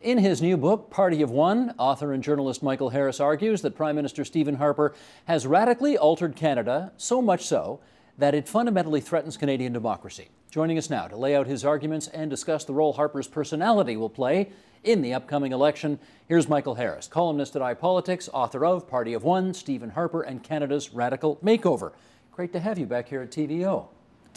In his new book, Party of One, author and journalist Michael Harris argues that Prime Minister Stephen Harper has radically altered Canada, so much so that it fundamentally threatens Canadian democracy. Joining us now to lay out his arguments and discuss the role Harper's personality will play in the upcoming election, here's Michael Harris, columnist at iPolitics, author of Party of One, Stephen Harper, and Canada's Radical Makeover. Great to have you back here at TVO.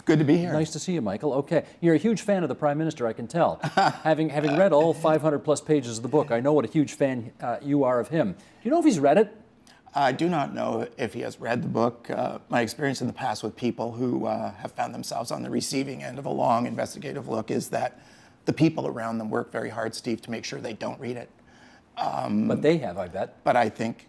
Good to be here. Nice to see you, Michael. Okay, you're a huge fan of the Prime Minister, I can tell. having read all 500 plus pages of the book, I know what a huge fan you are of him. Do you know if he's read it? I do not know if he has read the book. My experience in the past with people who have found themselves on the receiving end of a long investigative look is that the people around them work very hard, Steve, to make sure they don't read it. But they have, I bet. But I think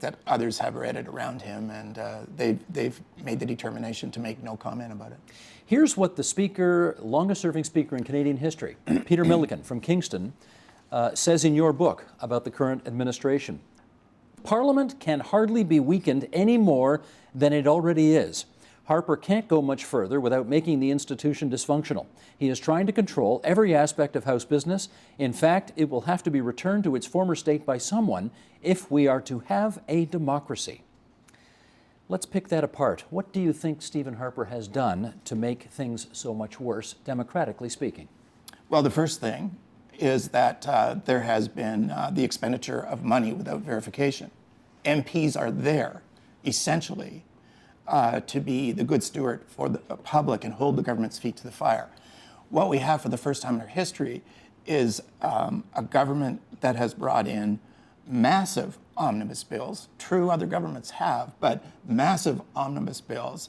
that others have read it around him, and they've made the determination to make no comment about it. Here's what the speaker, longest-serving speaker in Canadian history, Peter Milliken from Kingston, says in your book about the current administration. Parliament can hardly be weakened any more than it already is. Harper can't go much further without making the institution dysfunctional. He is trying to control every aspect of House business. In fact, it will have to be returned to its former state by someone if we are to have a democracy. Let's pick that apart. What do you think Stephen Harper has done to make things so much worse, democratically speaking? Well, the first thing is that there has been the expenditure of money without verification. MPs are there, essentially, to be the good steward for the public and hold the government's feet to the fire. What we have for the first time in our history is a government that has brought in massive omnibus bills. True, other governments have, but massive omnibus bills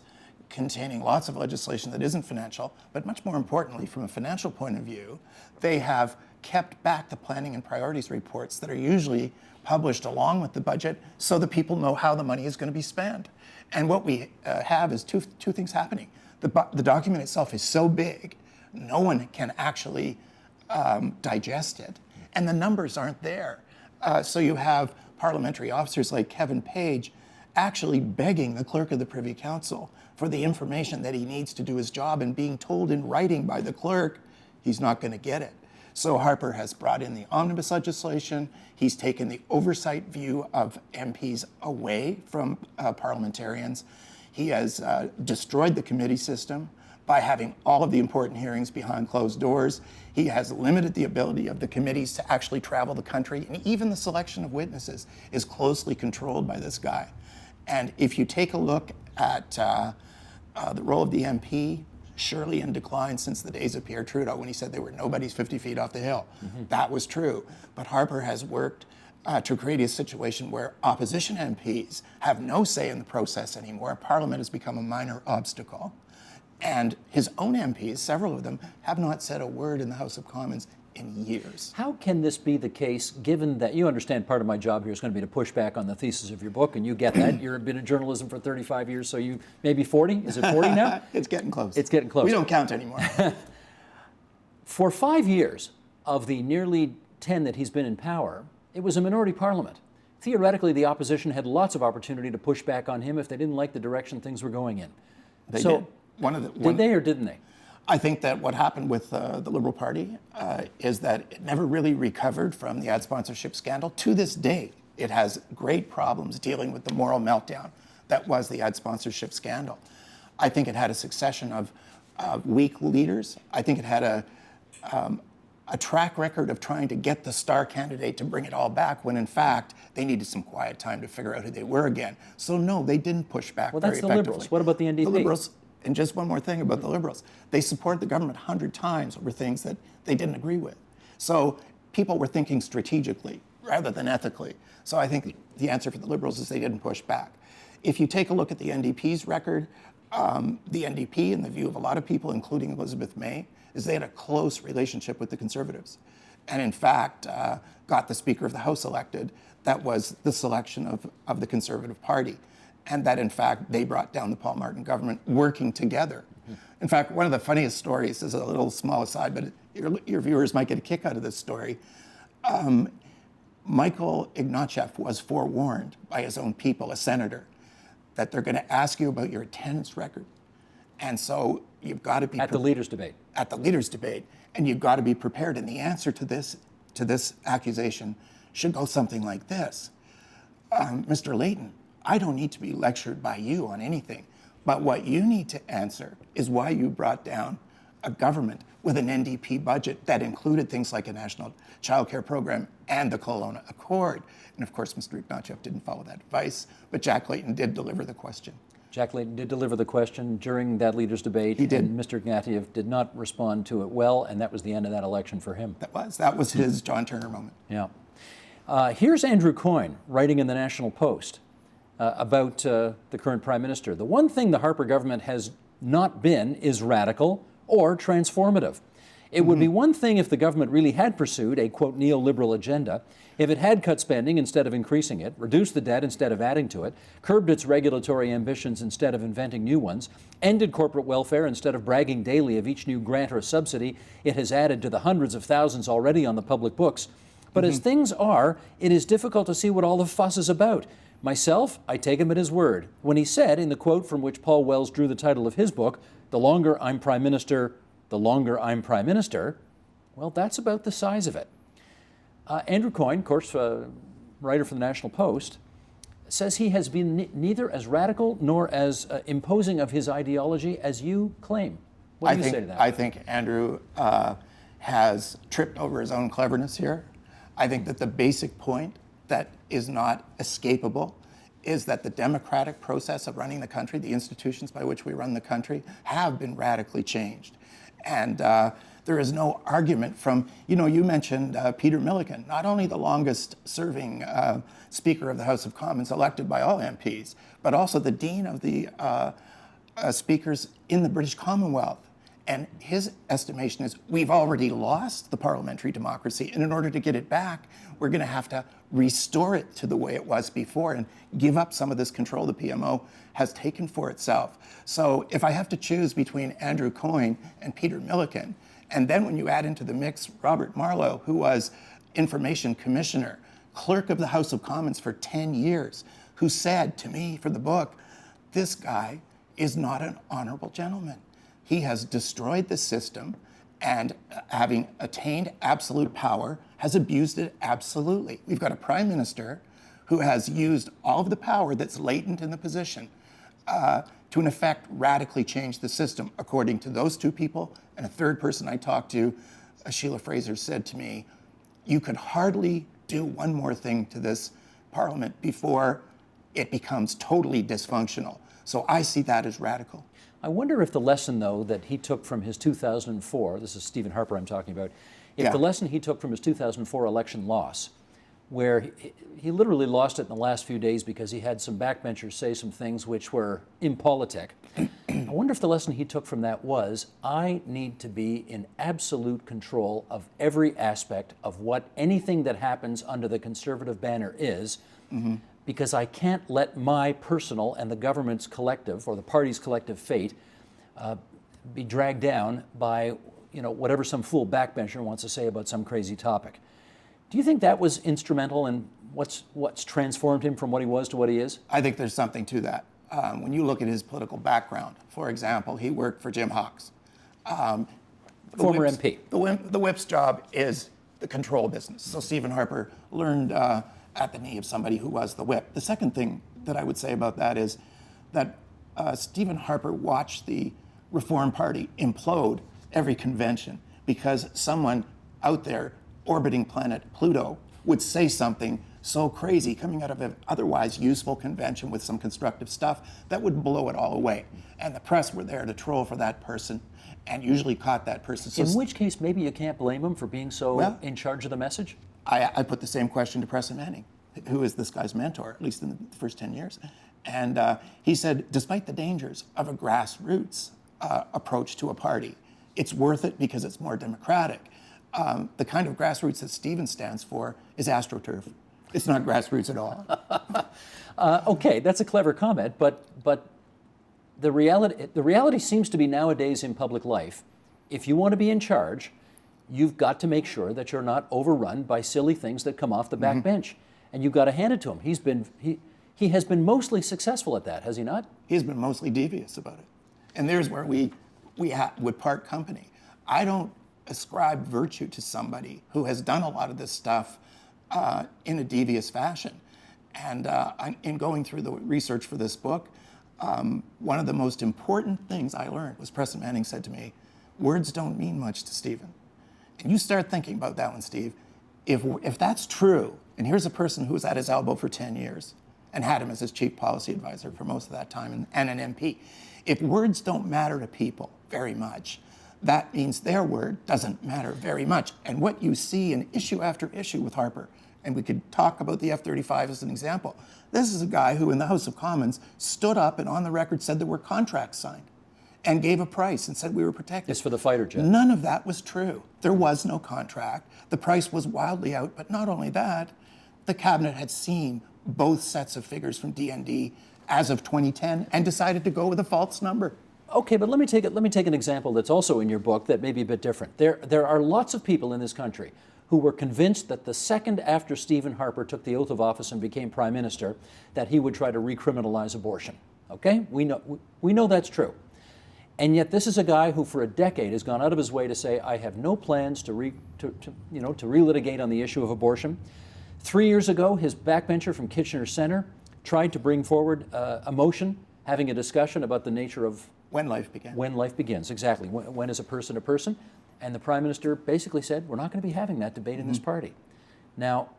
containing lots of legislation that isn't financial, but much more importantly, from a financial point of view, they have kept back the planning and priorities reports that are usually published along with the budget so that people know how the money is going to be spent. And what we have is two things happening. The document itself is so big, no one can actually digest it, and the numbers aren't there. So you have parliamentary officers like Kevin Page actually begging the clerk of the Privy Council for the information that he needs to do his job and being told in writing by the clerk he's not going to get it. So Harper has brought in the omnibus legislation. He's taken the oversight view of MPs away from parliamentarians. He has destroyed the committee system by having all of the important hearings behind closed doors. He has limited the ability of the committees to actually travel the country, and even the selection of witnesses is closely controlled by this guy. And if you take a look at the role of the MP, surely in decline since the days of Pierre Trudeau when he said they were nobody's 50 feet off the hill. Mm-hmm. That was true. But Harper has worked to create a situation where opposition MPs have no say in the process anymore. Parliament has become a minor obstacle. And his own MPs, several of them, have not said a word in the House of Commons in years. How can this be the case, given that you understand part of my job here is going to be to push back on the thesis of your book, and you get that. You've been in journalism for 35 years, so you maybe 40? Is it 40 now? It's getting close. It's getting close. We don't count anymore. For 5 years of the nearly 10 that he's been in power, it was a minority parliament. Theoretically, the opposition had lots of opportunity to push back on him if they didn't like the direction things were going in. They did. Did they or didn't they? I think that what happened with the Liberal Party is that it never really recovered from the ad sponsorship scandal. To this day, it has great problems dealing with the moral meltdown that was the ad sponsorship scandal. I think it had a succession of weak leaders. I think it had a track record of trying to get the star candidate to bring it all back when, in fact, they needed some quiet time to figure out who they were again. So, no, they didn't push back very effectively. Well, that's the Liberals. What about the NDP? The Liberals. And just one more thing about the Liberals. They support the government 100 times over things that they didn't agree with. So people were thinking strategically rather than ethically. So I think the answer for the Liberals is they didn't push back. If you take a look at the NDP's record, the NDP, in the view of a lot of people, including Elizabeth May, is they had a close relationship with the Conservatives. And in fact, got the Speaker of the House elected. That was the selection of the Conservative Party. And that, in fact, they brought down the Paul Martin government working together. In fact, one of the funniest stories is a little small aside, but your viewers might get a kick out of this story. Michael Ignatieff was forewarned by his own people, a senator, that they're going to ask you about your attendance record. And so you've got to be... At the leaders' debate. At the leaders' debate. And you've got to be prepared. And the answer to this to this accusation should go something like this. Mr. Layton, I don't need to be lectured by you on anything, but what you need to answer is why you brought down a government with an NDP budget that included things like a national child care program and the Kelowna Accord. And of course, Mr. Ignatieff didn't follow that advice, but Jack Layton did deliver the question. Jack Layton did deliver the question during that leaders' debate. He did. And Mr. Ignatieff did not respond to it well, and that was the end of that election for him. That was his John Turner moment. Yeah. Here's Andrew Coyne writing in the National Post about the current Prime Minister. The one thing the Harper government has not been is radical or transformative. It would be one thing if the government really had pursued a, quote, neoliberal agenda, if it had cut spending instead of increasing it, reduced the debt instead of adding to it, curbed its regulatory ambitions instead of inventing new ones, ended corporate welfare instead of bragging daily of each new grant or subsidy it has added to the hundreds of thousands already on the public books. But as things are, it is difficult to see what all the fuss is about. Myself, I take him at his word when he said, in the quote from which Paul Wells drew the title of his book, "The longer I'm Prime Minister, the longer I'm Prime Minister," well, that's about the size of it. Andrew Coyne, of course, writer for the National Post, says he has been neither as radical nor as imposing of his ideology as you claim. What do you say to that? I think Andrew has tripped over his own cleverness here. I think that the basic point that is not escapable is that the democratic process of running the country, the institutions by which we run the country, have been radically changed. And there is no argument from, you mentioned Peter Milliken, not only the longest serving Speaker of the House of Commons elected by all MPs, but also the Dean of the Speakers in the British Commonwealth. And his estimation is we've already lost the parliamentary democracy, and in order to get it back, we're going to have to restore it to the way it was before and give up some of this control the PMO has taken for itself. So if I have to choose between Andrew Coyne and Peter Milliken, and then when you add into the mix Robert Marlowe, who was Information Commissioner, Clerk of the House of Commons for 10 years, who said to me for the book, this guy is not an honorable gentleman. He has destroyed the system and, having attained absolute power, has abused it absolutely. We've got a prime minister who has used all of the power that's latent in the position to, in effect, radically change the system, according to those two people. And a third person I talked to, Sheila Fraser, said to me, you could hardly do one more thing to this parliament before it becomes totally dysfunctional. So I see that as radical. I wonder if the lesson, though, that he took from his 2004, this is Stephen Harper I'm talking about, if the lesson he took from his 2004 election loss, where he literally lost it in the last few days because he had some backbenchers say some things which were impolitic. I wonder if the lesson he took from that was, I need to be in absolute control of every aspect of what anything that happens under the Conservative banner is, because I can't let my personal and the government's collective or the party's collective fate be dragged down by whatever some fool backbencher wants to say about some crazy topic. Do you think that was instrumental in what's transformed him from what he was to what he is? I think there's something to that. When you look at his political background, for example, he worked for Jim Hawkes. Former MP. The whip's job is the control business. So Stephen Harper learned at the knee of somebody who was the whip. The second thing that I would say about that is that Stephen Harper watched the Reform Party implode every convention because someone out there orbiting planet Pluto would say something so crazy coming out of an otherwise useful convention with some constructive stuff that would blow it all away. And the press were there to troll for that person and usually caught that person. So in which case, maybe you can't blame him for being so in charge of the message? I put the same question to Preston Manning, who is this guy's mentor, at least in the first 10 years. And he said, despite the dangers of a grassroots approach to a party, it's worth it because it's more democratic. The kind of grassroots that Stephen stands for is AstroTurf. It's not grassroots at all. Okay, that's a clever comment, but the reality seems to be nowadays in public life, if you want to be in charge, you've got to make sure that you're not overrun by silly things that come off the back bench. And you've got to hand it to him. He has been mostly successful at that, has he not? He's been mostly devious about it. And there's where we would part company. I don't ascribe virtue to somebody who has done a lot of this stuff in a devious fashion. And in going through the research for this book, one of the most important things I learned was Preston Manning said to me, words don't mean much to Stephen. And you start thinking about that one, Steve. If that's true, and here's a person who was at his elbow for 10 years and had him as his chief policy advisor for most of that time and an MP. If words don't matter to people very much, that means their word doesn't matter very much. And what you see in issue after issue with Harper, and we could talk about the F-35 as an example. This is a guy who in the House of Commons stood up and on the record said there were contracts signed and gave a price and said we were protected. It's for the fighter jet. None of that was true. There was no contract. The price was wildly out, but not only that, the cabinet had seen both sets of figures from DND as of 2010 and decided to go with a false number. Okay, but let me take an example that's also in your book that may be a bit different. There are lots of people in this country who were convinced that the second after Stephen Harper took the oath of office and became prime minister, that he would try to recriminalize abortion. Okay, we know that's true. And yet this is a guy who for a decade has gone out of his way to say, I have no plans to relitigate on the issue of abortion. 3 years ago, his backbencher from Kitchener Centre tried to bring forward a motion having a discussion about the nature of when life begins. When life begins, exactly. When is a person? And the Prime Minister basically said, we're not going to be having that debate in this party. Now,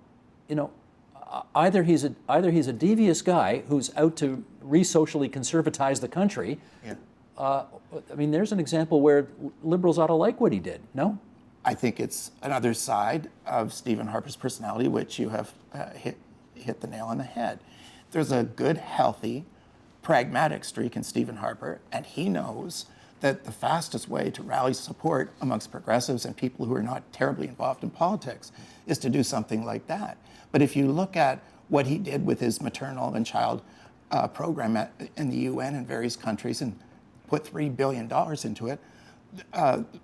either he's a devious guy who's out to re-socially conservatize the country. Yeah. There's an example where liberals ought to like what he did, no? I think it's another side of Stephen Harper's personality, which you have hit the nail on the head. There's a good, healthy, pragmatic streak in Stephen Harper, and he knows that the fastest way to rally support amongst progressives and people who are not terribly involved in politics is to do something like that. But if you look at what he did with his maternal and child program in the UN and various countries and put $3 billion into it,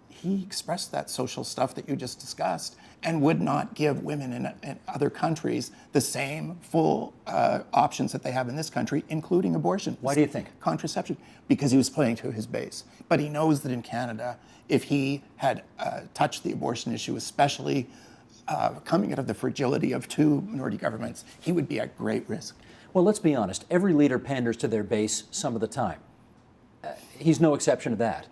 he expressed that social stuff that you just discussed and would not give women in other countries the same full options that they have in this country, including abortion. Why do you think? Contraception. Because he was playing to his base. But he knows that in Canada, if he had touched the abortion issue, especially coming out of the fragility of two minority governments, he would be at great risk. Well, let's be honest. Every leader panders to their base some of the time. He's no exception to that.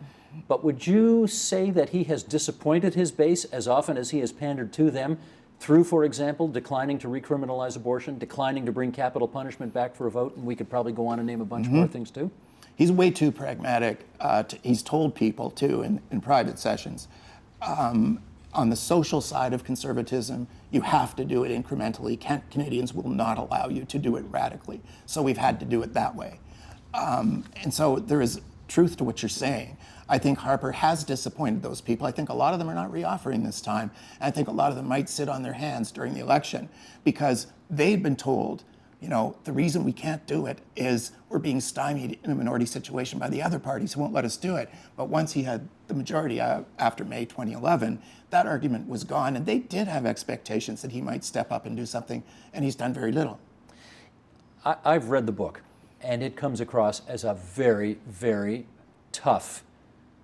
But would you say that he has disappointed his base as often as he has pandered to them through, for example, declining to recriminalize abortion, declining to bring capital punishment back for a vote, and we could probably go on and name a bunch more things too? He's way too pragmatic. He's told people too in private sessions, on the social side of conservatism, you have to do it incrementally. Canadians will not allow you to do it radically. So we've had to do it that way. And so there is truth to what you're saying. I think Harper has disappointed those people. I think a lot of them are not reoffering this time. And I think a lot of them might sit on their hands during the election because they've been told, the reason we can't do it is we're being stymied in a minority situation by the other parties who won't let us do it. But once he had the majority after May 2011, that argument was gone. And they did have expectations that he might step up and do something, and he's done very little. I've read the book, and it comes across as a very, very tough,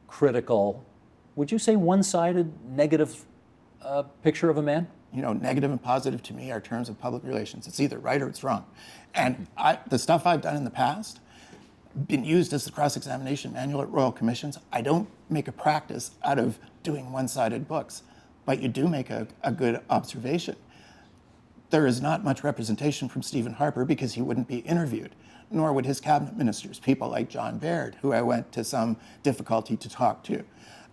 critical, would you say one-sided, negative picture of a man? Negative and positive to me are terms of public relations. It's either right or it's wrong. And the stuff I've done in the past, been used as the cross-examination manual at Royal Commissions. I don't make a practice out of doing one-sided books, but you do make a good observation. There is not much representation from Stephen Harper because he wouldn't be interviewed, nor would his cabinet ministers, people like John Baird, who I went to some difficulty to talk to.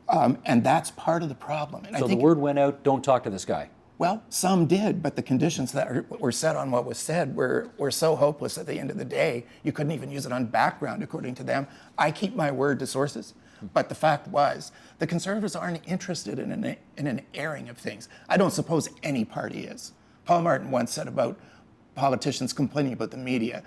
And that's part of the problem. And so the word went out, don't talk to this guy. Well, some did, but the conditions that were set on what was said were so hopeless at the end of the day, you couldn't even use it on background, according to them. I keep my word to sources. But the fact was, the Conservatives aren't interested in an airing of things. I don't suppose any party is. Paul Martin once said about politicians complaining about the media,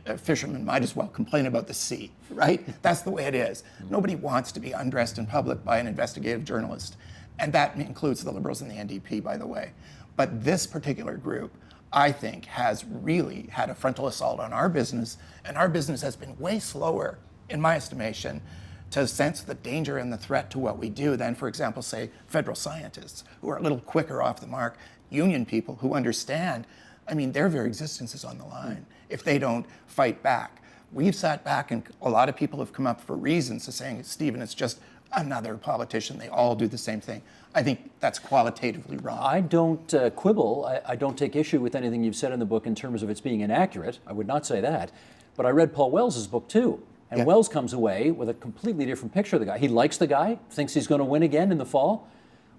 a fisherman might as well complain about the sea, right? That's the way it is. Nobody wants to be undressed in public by an investigative journalist. And that includes the Liberals and the NDP, by the way. But this particular group, I think, has really had a frontal assault on our business, and our business has been way slower, in my estimation, to sense the danger and the threat to what we do than, for example, say, federal scientists who are a little quicker off the mark, union people who understand, I mean, their very existence is on the line if they don't fight back. We've sat back, and a lot of people have come up for reasons to saying, Stephen, it's just another politician. They all do the same thing. I think that's qualitatively wrong. I don't quibble. I don't take issue with anything you've said in the book in terms of its being inaccurate. I would not say that. But I read Paul Wells's book too. And Wells comes away with a completely different picture of the guy. He likes the guy, thinks he's going to win again in the fall.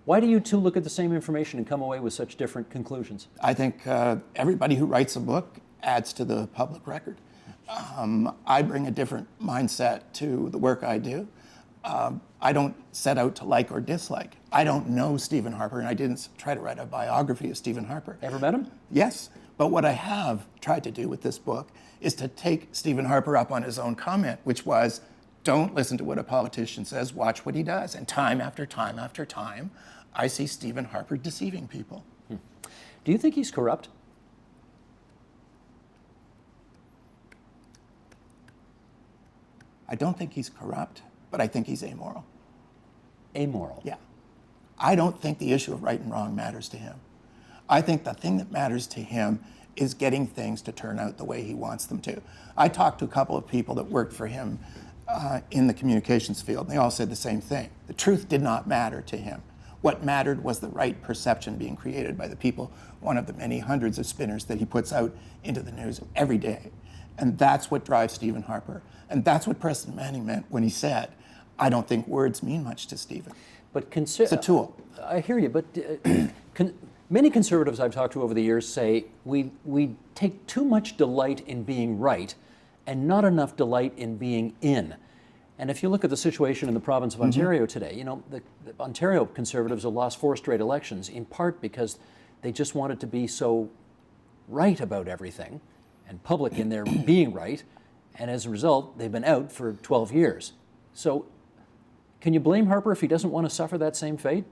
Why do you two look at the same information and come away with such different conclusions? I think everybody who writes a book adds to the public record. I bring a different mindset to the work I do. I don't set out to like or dislike. I don't know Stephen Harper, and I didn't try to write a biography of Stephen Harper. Ever met him? Yes, but what I have tried to do with this book is to take Stephen Harper up on his own comment, which was, don't listen to what a politician says, watch what he does. And time after time after time, I see Stephen Harper deceiving people. Do you think he's corrupt? I don't think he's corrupt, but I think he's amoral. Amoral? Yeah. I don't think the issue of right and wrong matters to him. I think the thing that matters to him is getting things to turn out the way he wants them to. I talked to a couple of people that worked for him in the communications field, and they all said the same thing. The truth did not matter to him. What mattered was the right perception being created by the people, one of the many hundreds of spinners that he puts out into the news every day. And that's what drives Stephen Harper. And that's what Preston Manning meant when he said, I don't think words mean much to Stephen. But it's a tool. I hear you, but many conservatives I've talked to over the years say we take too much delight in being right and not enough delight in being in. And if you look at the situation in the province of Ontario today, you know, the Ontario Conservatives have lost 4 straight elections, in part because they just wanted to be so right about everything and public in their being right, and as a result, they've been out for 12 years. So can you blame Harper if he doesn't want to suffer that same fate?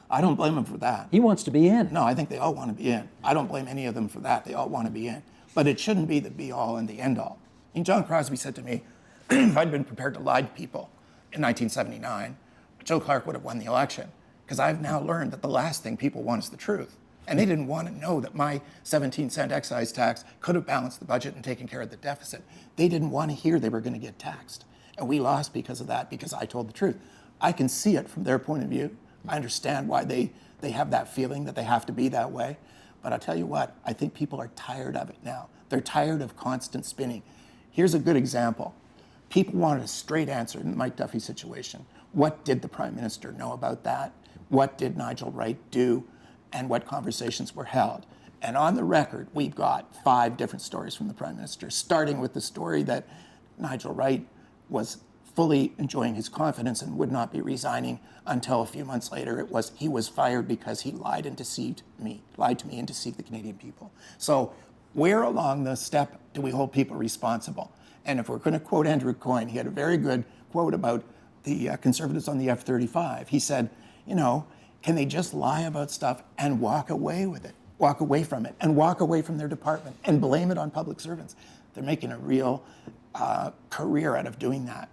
I don't blame him for that. He wants to be in. No, I think they all want to be in. I don't blame any of them for that. They all want to be in. But it shouldn't be the be-all and the end-all. And John Crosby said to me, if I'd been prepared to lie to people in 1979, Joe Clark would have won the election. Because I've now learned that the last thing people want is the truth. And they didn't want to know that my 17-cent excise tax could have balanced the budget and taken care of the deficit. They didn't want to hear they were going to get taxed. And we lost because of that, because I told the truth. I can see it from their point of view. I understand why they have that feeling that they have to be that way. But I'll tell you what, I think people are tired of it now. They're tired of constant spinning. Here's a good example. People wanted a straight answer in the Mike Duffy situation. What did the Prime Minister know about that? What did Nigel Wright do? And what conversations were held? And on the record, we've got 5 different stories from the Prime Minister, starting with the story that Nigel Wright was fully enjoying his confidence and would not be resigning until a few months later. It was he was fired because he lied to me and deceived the Canadian people. So where along the step do we hold people responsible? And if we're going to quote Andrew Coyne, he had a very good quote about the Conservatives on the F-35. He said, you know, can they just lie about stuff and walk away with it, walk away from it, and walk away from their department and blame it on public servants? They're making a real career out of doing that.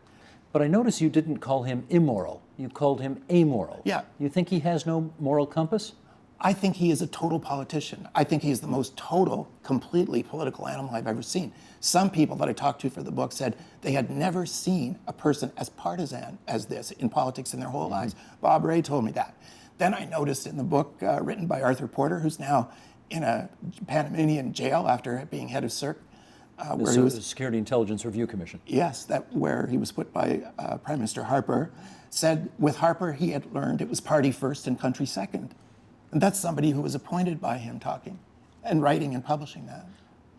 But I notice you didn't call him immoral. You called him amoral. Yeah. You think he has no moral compass? I think he is a total politician. I think he is the most total, completely political animal I've ever seen. Some people that I talked to for the book said they had never seen a person as partisan as this in politics in their whole lives. Bob Ray told me that. Then I noticed in the book written by Arthur Porter, who's now in a Panamanian jail after being head of CIRC, where he was Security Intelligence Review Commission. Yes, where he was put by Prime Minister Harper, said with Harper he had learned it was party first and country second. And that's somebody who was appointed by him talking and writing and publishing that.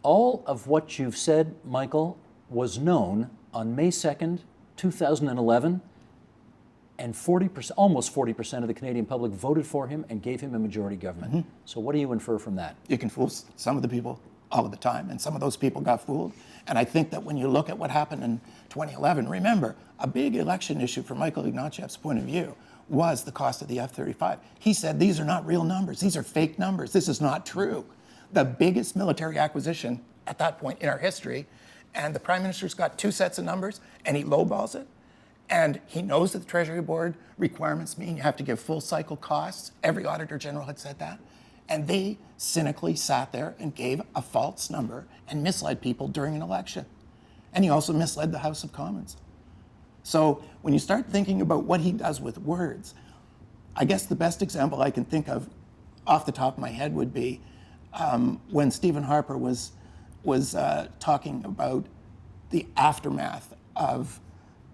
All of what you've said, Michael, was known on May 2nd, 2011, and 40%, almost 40% of the Canadian public voted for him and gave him a majority government. So what do you infer from that? You can fool some of the people all of the time, and some of those people got fooled. And I think that when you look at what happened in 2011, remember, a big election issue from Michael Ignatieff's point of view was the cost of the F-35. He said, these are not real numbers. These are fake numbers. This is not true. The biggest military acquisition at that point in our history, and the Prime Minister's got 2 sets of numbers, and he lowballs it. And he knows that the Treasury Board requirements mean you have to give full cycle costs. Every Auditor General had said that. And they cynically sat there and gave a false number and misled people during an election. And he also misled the House of Commons. So when you start thinking about what he does with words, I guess the best example I can think of off the top of my head would be when Stephen Harper was talking about the aftermath of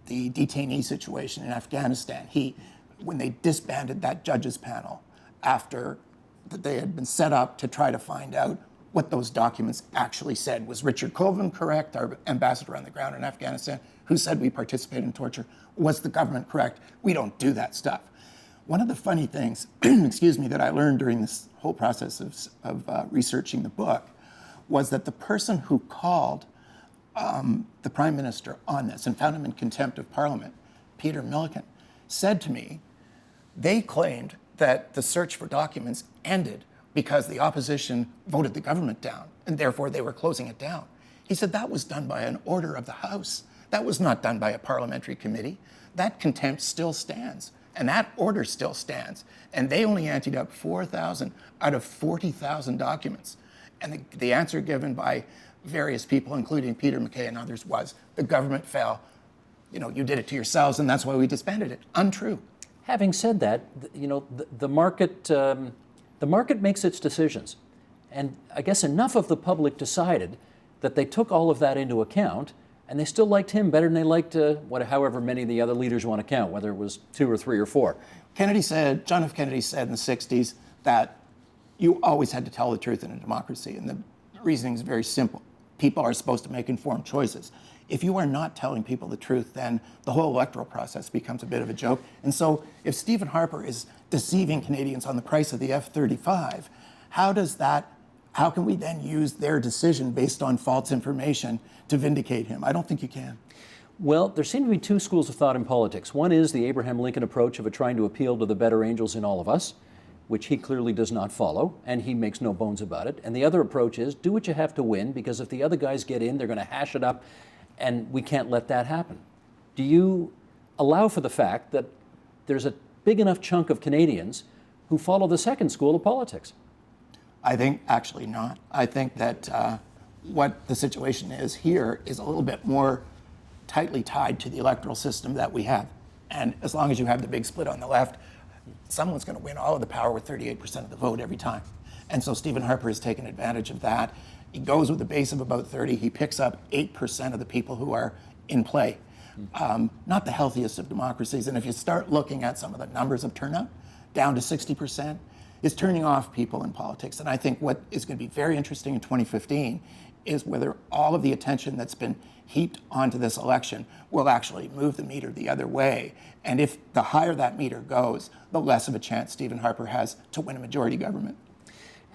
the detainee situation in Afghanistan. When they disbanded that judges panel after that they had been set up to try to find out what those documents actually said. Was Richard Colvin correct, our ambassador on the ground in Afghanistan, who said we participated in torture? Was the government correct? We don't do that stuff. One of the funny things, excuse me, that I learned during this whole process of researching the book was that the person who called the Prime Minister on this and found him in contempt of Parliament, Peter Milliken, said to me, they claimed that the search for documents ended because the opposition voted the government down, and therefore they were closing it down. He said that was done by an order of the House. That was not done by a parliamentary committee. That contempt still stands, and that order still stands. And they only anteed up 4,000 out of 40,000 documents. And the answer given by various people, including Peter MacKay and others, was the government fell. You did it to yourselves, and that's why we disbanded it. Untrue. Having said that, the market makes its decisions, and I guess enough of the public decided that they took all of that into account, and they still liked him better than they liked however many of the other leaders want to count, whether it was 2 or 3 or 4. John F. Kennedy said in the 60s that you always had to tell the truth in a democracy, and the reasoning is very simple. People are supposed to make informed choices. If you are not telling people the truth, then the whole electoral process becomes a bit of a joke. And so if Stephen Harper is deceiving Canadians on the price of the F-35, how can we then use their decision based on false information to vindicate him? I don't think you can. Well, there seem to be 2 schools of thought in politics. One is the Abraham Lincoln approach of trying to appeal to the better angels in all of us, which he clearly does not follow, and he makes no bones about it. And the other approach is do what you have to win, because if the other guys get in, they're going to hash it up, and we can't let that happen. Do you allow for the fact that there's a big enough chunk of Canadians who follow the second school of politics? I think actually not. I think that what the situation is here is a little bit more tightly tied to the electoral system that we have. And as long as you have the big split on the left, someone's going to win all of the power with 38% of the vote every time. And so Stephen Harper has taken advantage of that. He goes with a base of about 30. He picks up 8% of the people who are in play. Not the healthiest of democracies. And if you start looking at some of the numbers of turnout, down to 60%, is turning off people in politics. And I think what is going to be very interesting in 2015 is whether all of the attention that's been heaped onto this election will actually move the meter the other way. And if the higher that meter goes, the less of a chance Stephen Harper has to win a majority government.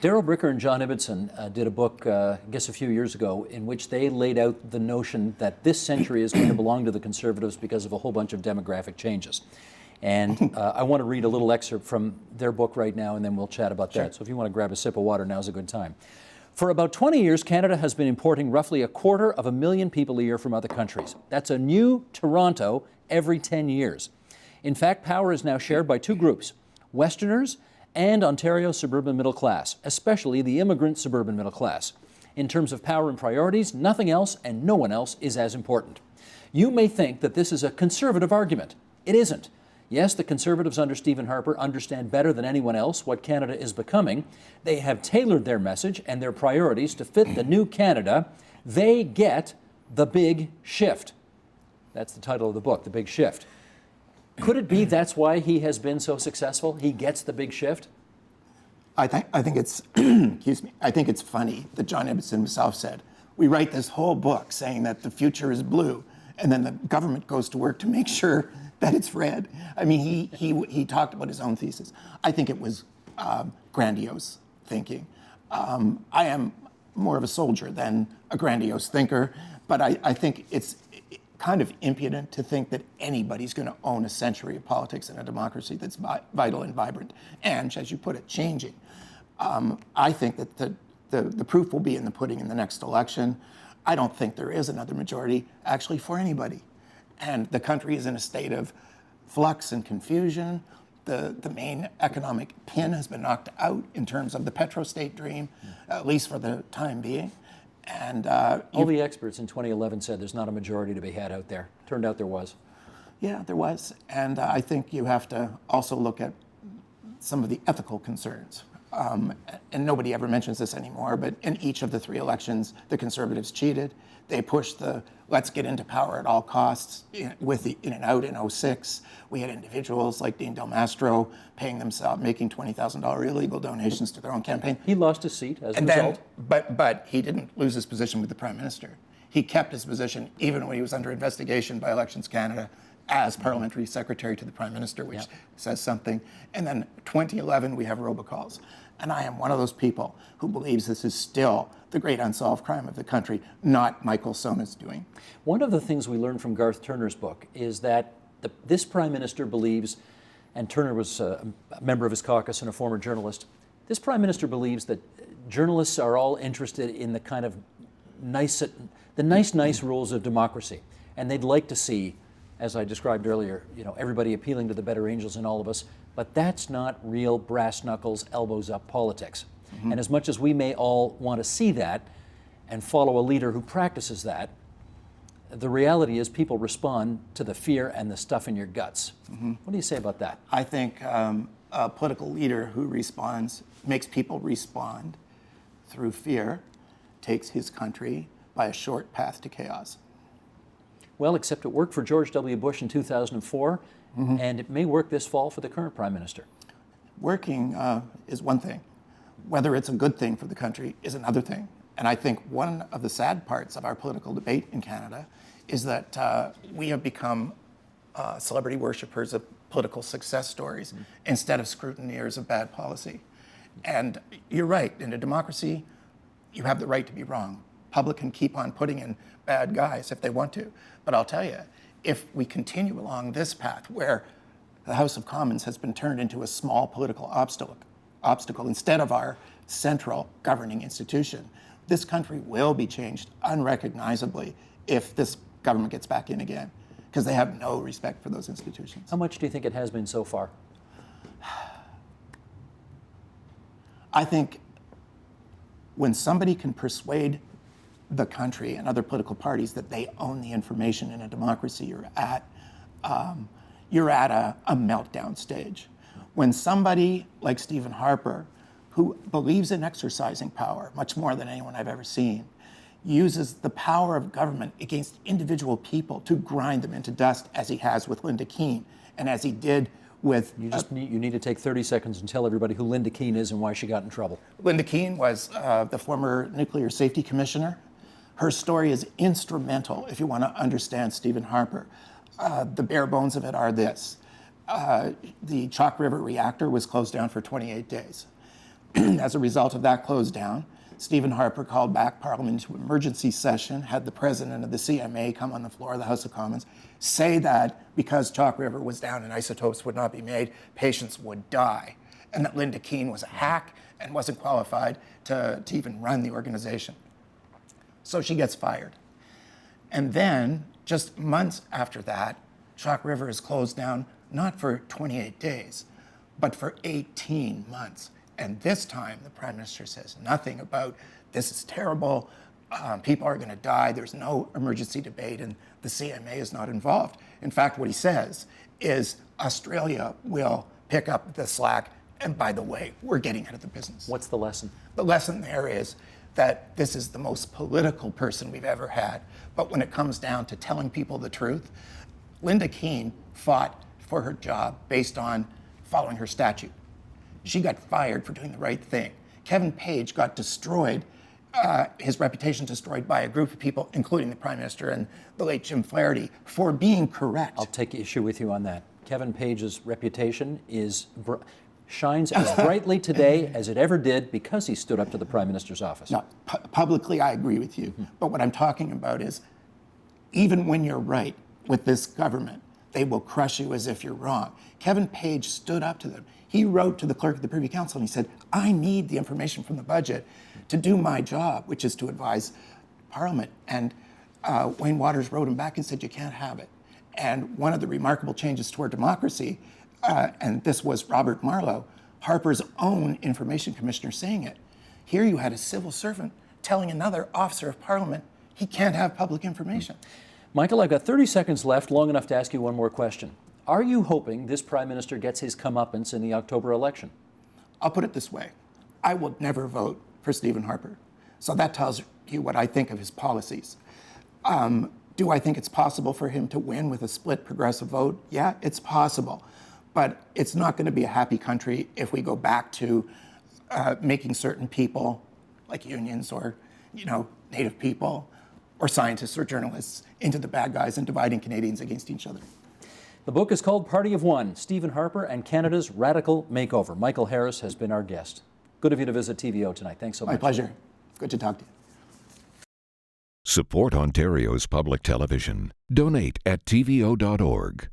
Daryl Bricker and John Ibbotson did a book, I guess a few years ago, in which they laid out the notion that this century is going to belong to the Conservatives because of a whole bunch of demographic changes. And I want to read a little excerpt from their book right now, and then we'll chat about that. So if you want to grab a sip of water, now's a good time. For about 20 years, Canada has been importing roughly 250,000 people a year from other countries. That's a new Toronto every 10 years. In fact, power is now shared by 2 groups, Westerners and Ontario's suburban middle class, especially the immigrant suburban middle class. In terms of power and priorities, nothing else and no one else is as important. You may think that this is a conservative argument. It isn't. Yes, the Conservatives under Stephen Harper understand better than anyone else what Canada is becoming. They have tailored their message and their priorities to fit the new Canada. They get the big shift. That's the title of the book, The Big Shift. Could it be that's why he has been so successful? He gets the big shift? I think it's, excuse me, I think it's funny that John Ibbotson himself said, we write this whole book saying that the future is blue, and then the government goes to work to make sure that it's red. I mean, he talked about his own thesis. I think it was grandiose thinking. I am more of a soldier than a grandiose thinker, but I think it's kind of impudent to think that anybody's going to own a century of politics in a democracy that's vital and vibrant and, as you put it, changing. I think that the proof will be in the pudding in the next election. I don't think there is another majority actually for anybody. And the country is in a state of flux and confusion. The main economic pin has been knocked out in terms of the petrostate dream, at least for the time being. And all the experts in 2011 said there's not a majority to be had out there. Turned out there was. Yeah, there was. And I think you have to also look at some of the ethical concerns. And nobody ever mentions this anymore, but in each of the 3 elections, the Conservatives cheated. They pushed the let's get into power at all costs with the in and out in '06. We had individuals like Dean Del Mastro paying themselves, making $20,000 illegal donations to their own campaign. He lost his seat as a result. But he didn't lose his position with the Prime Minister. He kept his position even when he was under investigation by Elections Canada as Parliamentary Secretary to the Prime Minister, which says something. And then 2011, we have robocalls. And I am one of those people who believes this is still the great unsolved crime of the country, not Michael Sona's doing. One of the things we learned from Garth Turner's book is that this Prime Minister believes, and Turner was a member of his caucus and a former journalist, this Prime Minister believes that journalists are all interested in the kind of nice rules of democracy. And they'd like to see, as I described earlier, everybody appealing to the better angels in all of us. But that's not real brass knuckles, elbows up politics. And as much as we may all want to see that and follow a leader who practices that, the reality is people respond to the fear and the stuff in your guts. What do you say about that? I think a political leader who makes people respond through fear, takes his country by a short path to chaos. Well, except it worked for George W. Bush in 2004, and it may work this fall for the current Prime Minister. Working is one thing. Whether it's a good thing for the country is another thing. And I think one of the sad parts of our political debate in Canada is that we have become celebrity worshippers of political success stories instead of scrutineers of bad policy. And you're right, in a democracy, you have the right to be wrong. Public can keep on putting in bad guys if they want to. But I'll tell you, if we continue along this path where the House of Commons has been turned into a small political obstacle instead of our central governing institution, this country will be changed unrecognizably if this government gets back in again, because they have no respect for those institutions. How much do you think it has been so far? I think when somebody can persuade the country and other political parties that they own the information in a democracy, you're at a meltdown stage. When somebody like Stephen Harper, who believes in exercising power much more than anyone I've ever seen, uses the power of government against individual people to grind them into dust, as he has with Linda Keane, and as he did with... You need to take 30 seconds and tell everybody who Linda Keane is and why she got in trouble. Linda Keane was the former Nuclear Safety Commissioner. Her story is instrumental if you want to understand Stephen Harper. The bare bones of it are this. The Chalk River reactor was closed down for 28 days. As a result of that close down, Stephen Harper called back Parliament to emergency session, had the president of the CMA come on the floor of the House of Commons, say that because Chalk River was down and isotopes would not be made, patients would die, and that Linda Keane was a hack and wasn't qualified to even run the organization. So she gets fired. And then, just months after that, Chalk River is closed down, not for 28 days, but for 18 months. And this time, the Prime Minister says nothing about this is terrible, people are going to die, there's no emergency debate, and the CMA is not involved. In fact, what he says is Australia will pick up the slack, and by the way, we're getting out of the business. What's the lesson? The lesson there is that this is the most political person we've ever had. But when it comes down to telling people the truth, Linda Keane fought for her job based on following her statute. She got fired for doing the right thing. Kevin Page got destroyed, his reputation destroyed by a group of people, including the Prime Minister and the late Jim Flaherty, for being correct. I'll take issue with you on that. Kevin Page's reputation shines as brightly today as it ever did because he stood up to the Prime Minister's office. No, publicly, I agree with you. But what I'm talking about is, even when you're right with this government, they will crush you as if you're wrong. Kevin Page stood up to them. He wrote to the clerk of the Privy Council and he said, I need the information from the budget to do my job, which is to advise Parliament. And Wayne Waters wrote him back and said, you can't have it. And one of the remarkable changes toward democracy, and this was Robert Marlowe, Harper's own information commissioner saying it. Here you had a civil servant telling another officer of parliament he can't have public information. Michael, I've got 30 seconds left, long enough to ask you one more question. Are you hoping this Prime Minister gets his comeuppance in the October election? I'll put it this way. I will never vote for Stephen Harper. So that tells you what I think of his policies. Do I think it's possible for him to win with a split progressive vote? Yeah, it's possible. But it's not going to be a happy country if we go back to making certain people, like unions or, Native people, or scientists or journalists, into the bad guys and dividing Canadians against each other. The book is called Party of One, Stephen Harper and Canada's Radical Makeover. Michael Harris has been our guest. Good of you to visit TVO tonight. Thanks so much. My pleasure. Good to talk to you. Support Ontario's public television. Donate at tvo.org.